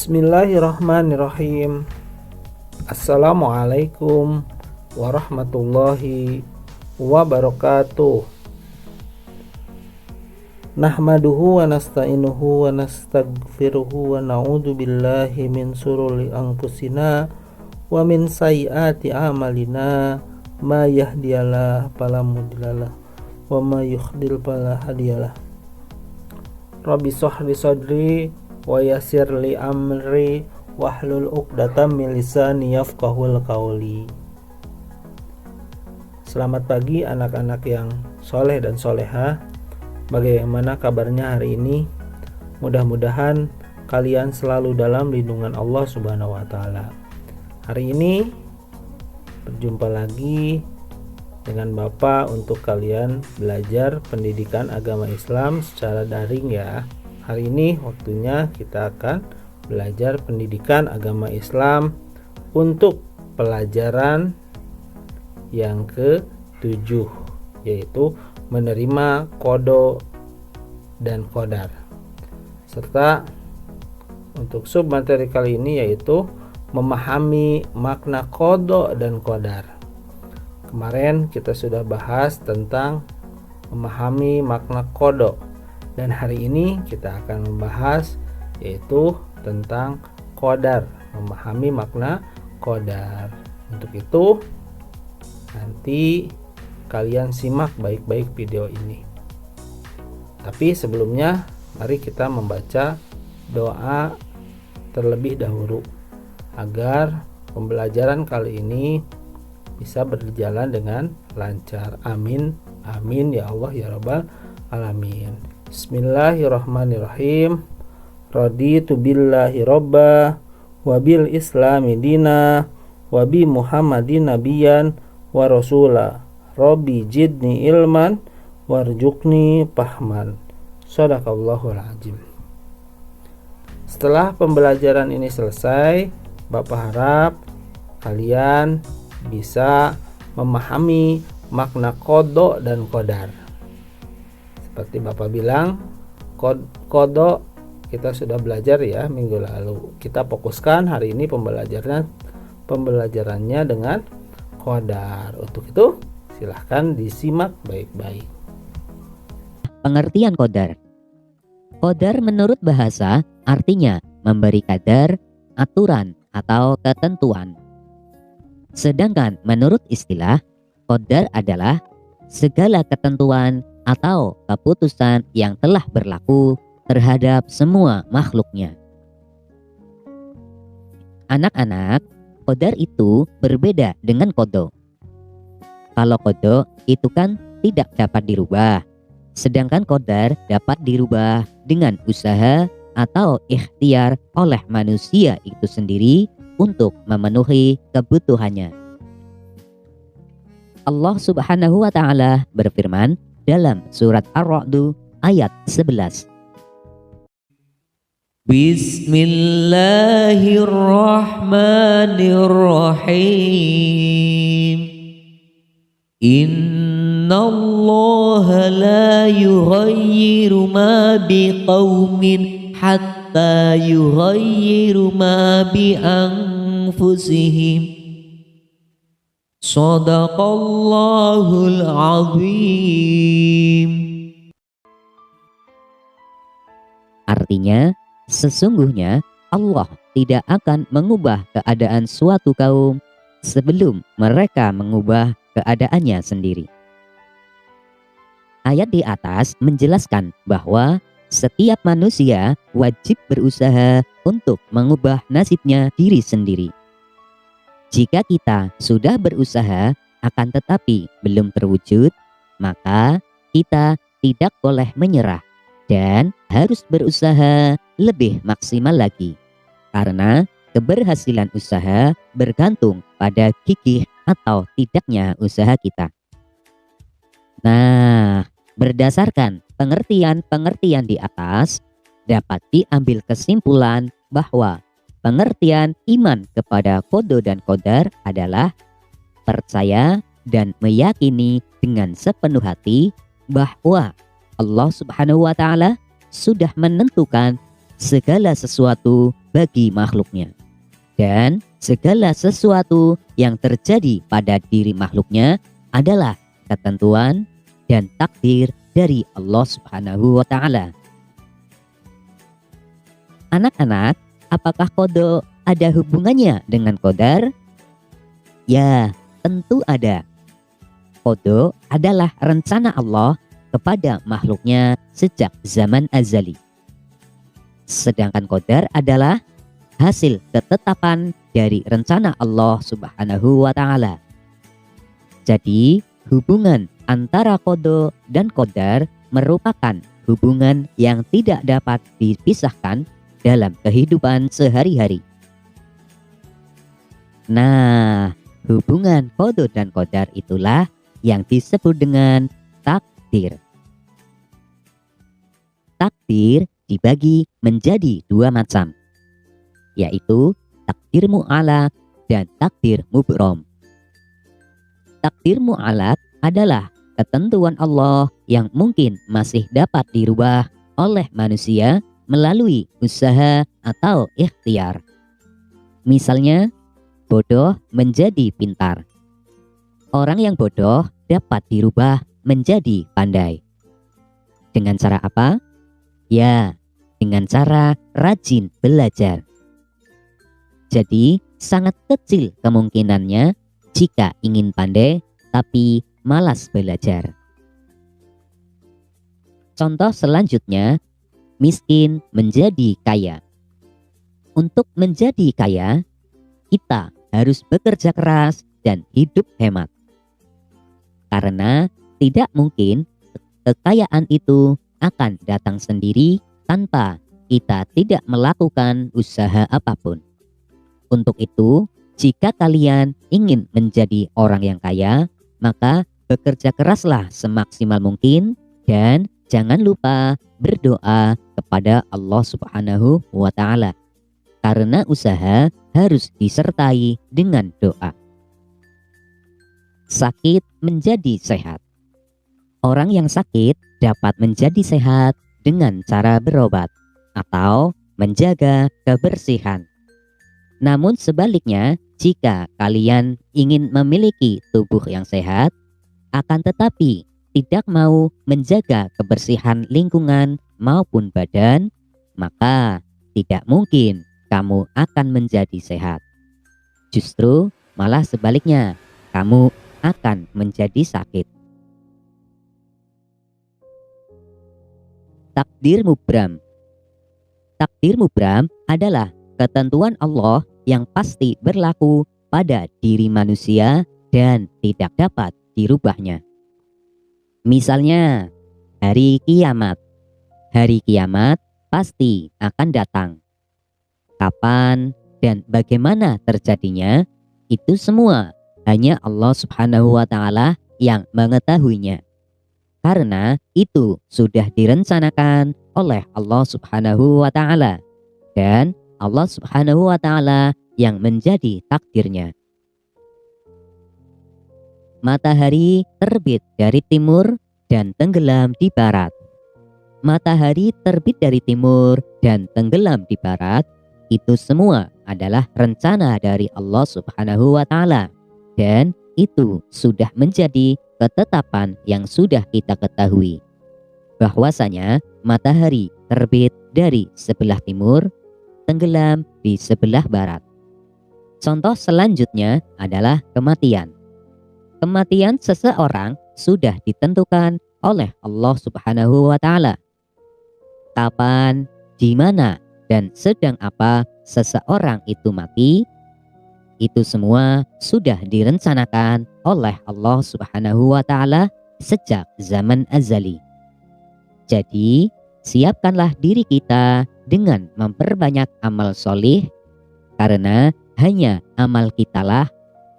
Bismillahirrahmanirrahim. Assalamualaikum warahmatullahi wabarakatuh. Nahmaduhu wa nasta'inuhu wa nastaghfiruhu wa na'udzu billahi min syururi anfusina wa min sayyiati a'malina ma yahdihillahu fala mudhillalah wa ma yudhlil fala hadiyalah. Rabbi shrah li sadri wa yassir li amri wahlul 'uqdatam min lisani yafqahul qawli. Selamat pagi anak-anak yang soleh dan soleha. Bagaimana kabarnya hari ini? Mudah-mudahan kalian selalu dalam lindungan Allah Subhanahu wa taala. Hari ini berjumpa lagi dengan Bapak untuk kalian belajar pendidikan agama Islam secara daring ya. Hari ini waktunya kita akan belajar pendidikan agama Islam untuk pelajaran yang ke-7, yaitu menerima qada dan qadar. Serta untuk submateri kali ini yaitu memahami makna qada dan qadar. Kemarin kita sudah bahas tentang memahami makna qada. Dan hari ini kita akan membahas yaitu tentang qadar, memahami makna qadar. Untuk itu nanti kalian simak baik-baik video ini. Tapi sebelumnya mari kita membaca doa terlebih dahulu agar pembelajaran kali ini bisa berjalan dengan lancar. Amin. Amin ya Allah ya Rabbal alamin. Bismillahirrahmanirrahim. Raditu billahi robba wa bil islami dina wa bi muhammadin nabiyan wa rasula. Rabbi jidni ilman warjukni pahman. Shadaqallahul azim. Setelah pembelajaran ini selesai, Bapak harap kalian bisa memahami makna qada dan qadar. Seperti Bapak bilang, qada kita sudah belajar ya minggu lalu. Kita fokuskan hari ini pembelajarannya dengan qadar. Untuk itu silahkan disimak baik-baik. Pengertian qadar. Qadar menurut bahasa artinya memberi kadar, aturan atau ketentuan. Sedangkan menurut istilah, qadar adalah segala ketentuan atau keputusan yang telah berlaku terhadap semua makhluknya. Anak-anak, qadar itu berbeda dengan qada. Kalau qada itu kan tidak dapat dirubah, sedangkan qadar dapat dirubah dengan usaha atau ikhtiar oleh manusia itu sendiri untuk memenuhi kebutuhannya. Allah Subhanahu wa taala berfirman dalam surat Ar-Ra'd ayat 11. Bismillahirrahmanirrahim. Innallaha la yughayyiru ma biqaumin hatta yughayyiru ma bi anfusihim. Shadaqallahul azim. Artinya, sesungguhnya Allah tidak akan mengubah keadaan suatu kaum sebelum mereka mengubah keadaannya sendiri. Ayat di atas menjelaskan bahwa setiap manusia wajib berusaha untuk mengubah nasibnya diri sendiri. Jika kita sudah berusaha akan tetapi belum terwujud, maka kita tidak boleh menyerah dan harus berusaha lebih maksimal lagi. Karena keberhasilan usaha bergantung pada gigih atau tidaknya usaha kita. Nah, berdasarkan pengertian-pengertian di atas, dapat diambil kesimpulan bahwa pengertian iman kepada qada dan qadar adalah percaya dan meyakini dengan sepenuh hati bahwa Allah Subhanahu wa taala sudah menentukan segala sesuatu bagi makhluknya. Dan segala sesuatu yang terjadi pada diri makhluknya adalah ketentuan dan takdir dari Allah Subhanahu wa Ta'ala. Anak-anak, apakah qada ada hubungannya dengan qadar? Ya, tentu ada. Qada adalah rencana Allah kepada makhluknya sejak zaman azali. Sedangkan qadar adalah hasil ketetapan dari rencana Allah Subhanahu wa Ta'ala. Jadi, hubungan antara qada dan qadar merupakan hubungan yang tidak dapat dipisahkan dalam kehidupan sehari-hari. Nah, hubungan qada dan qadar itulah yang disebut dengan takdir. Takdir dibagi menjadi dua macam, yaitu takdir mu'alaq dan takdir mubrom. Takdir mu'alaq adalah ketentuan Allah yang mungkin masih dapat dirubah oleh manusia melalui usaha atau ikhtiar. Misalnya, bodoh menjadi pintar. Orang yang bodoh dapat dirubah menjadi pandai. Dengan cara apa? Ya, dengan cara rajin belajar. Jadi, sangat kecil kemungkinannya jika ingin pandai tapi malas belajar. Contoh selanjutnya, miskin menjadi kaya. Untuk menjadi kaya, kita harus bekerja keras dan hidup hemat. Karena tidak mungkin kekayaan itu akan datang sendiri tanpa kita tidak melakukan usaha apapun. Untuk itu, jika kalian ingin menjadi orang yang kaya, maka bekerja keraslah semaksimal mungkin dan jangan lupa berdoa kepada Allah Subhanahu wa Ta'ala. Karena usaha harus disertai dengan doa. Sakit menjadi sehat. Orang yang sakit dapat menjadi sehat dengan cara berobat atau menjaga kebersihan. Namun sebaliknya, jika kalian ingin memiliki tubuh yang sehat, akan tetapi tidak mau menjaga kebersihan lingkungan maupun badan, maka tidak mungkin kamu akan menjadi sehat. Justru malah sebaliknya, kamu akan menjadi sakit. Takdir mubram. Takdir mubram adalah ketentuan Allah yang pasti berlaku pada diri manusia dan tidak dapat dirubahnya. Misalnya, hari kiamat. Hari kiamat pasti akan datang. Kapan dan bagaimana terjadinya, itu semua hanya Allah Subhanahu wa Ta'ala yang mengetahuinya. Karena itu sudah direncanakan oleh Allah Subhanahu wa Ta'ala. Dan Allah Subhanahu wa Ta'ala yang menjadi takdirnya. Matahari terbit dari timur dan tenggelam di barat. Matahari terbit dari timur dan tenggelam di barat, itu semua adalah rencana dari Allah Subhanahu wa Ta'ala. Dan itu sudah menjadi ketetapan yang sudah kita ketahui. Bahwasanya matahari terbit dari sebelah timur, tenggelam di sebelah barat. Contoh selanjutnya adalah kematian. Kematian seseorang sudah ditentukan oleh Allah Subhanahu wa Ta'ala. Kapan, di mana, dan sedang apa seseorang itu mati, itu semua sudah direncanakan oleh Allah Subhanahu wa Ta'ala sejak zaman azali. Jadi, siapkanlah diri kita dengan memperbanyak amal solih, karena hanya amal kitalah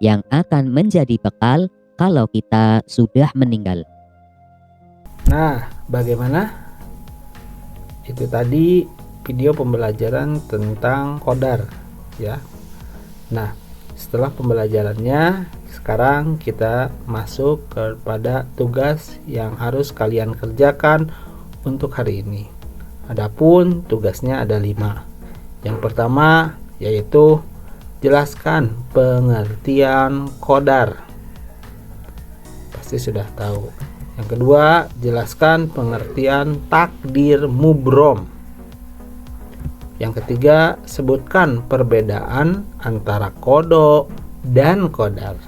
yang akan menjadi bekal kalau kita sudah meninggal. Nah, bagaimana? Itu tadi video pembelajaran tentang qadar, ya. Nah, setelah pembelajarannya, sekarang kita masuk kepada tugas yang harus kalian kerjakan untuk hari ini. Adapun tugasnya ada 5. Yang pertama yaitu jelaskan pengertian qadar. Pasti sudah tahu. Yang kedua, jelaskan pengertian takdir mubrom. Yang ketiga, sebutkan perbedaan antara qada dan qadar.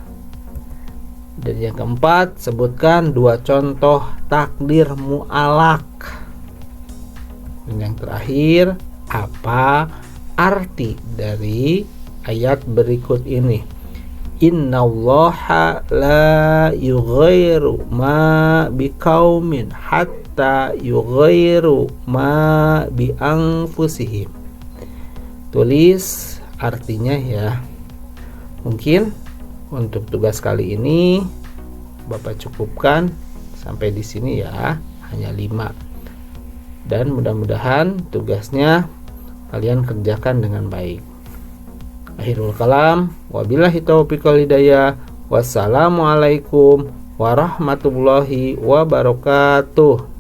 Dan yang keempat, sebutkan 2 contoh takdir mu'alak. Dan yang terakhir, apa arti dari ayat berikut ini? Innallaha la yughayyiru ma biqaumin hatta yughayyiru ma bi anfusihim. Tulis artinya ya. Mungkin untuk tugas kali ini Bapak cukupkan sampai di sini ya, hanya 5. Dan mudah-mudahan tugasnya kalian kerjakan dengan baik. Akhirul kalam, wabillahi taufiq wal hidayah. Wassalamualaikum warahmatullahi wabarakatuh.